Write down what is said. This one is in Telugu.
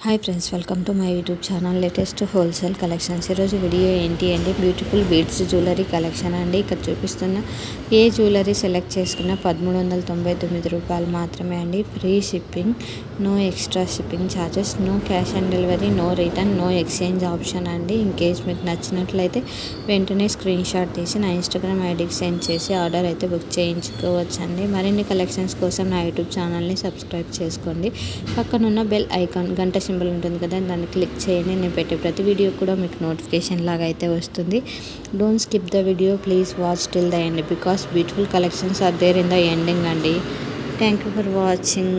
Hi friends, welcome to my YouTube channel latest wholesale collections. ఈరోజు వీడియో ఏంటి అంటే బ్యూటిఫుల్ బీడ్స్ జ్యువెలరీ కలెక్షన్ అండి. ఇక్కడ చూపిస్తున్న ఏ జ్యువెలరీ సెలెక్ట్ చేసుకున్న 1399 రూపాయలు మాత్రమే అండి. Free shipping, no extra shipping charges, no cash on delivery, no return, no exchange option అండి. ఇన్ కేస్ మీకు నచ్చినట్లయితే వెంటనే స్క్రీన్ షాట్ తీసి నా ఇన్స్టాగ్రామ్ ఐడికి సెండ్ చేసి ఆర్డర్ అయితే బుక్ చేయించుకోవచ్చు అండి. మరిన్ని కలెక్షన్స్ కోసం నా యూట్యూబ్ ఛానల్ని సబ్స్క్రైబ్ చేసుకోండి. పక్కనున్న బెల్ ఐకాన్ గంట సింబల్ ఉంటుంది కదా, దాన్ని క్లిక్ చేయండి. నేను పెట్టే ప్రతి వీడియో కూడా మీకు నోటిఫికేషన్ లాగా అయితే వస్తుంది. Don't skip the video, please watch till the end because beautiful collections are there in the ending అండి. Thank you for watching.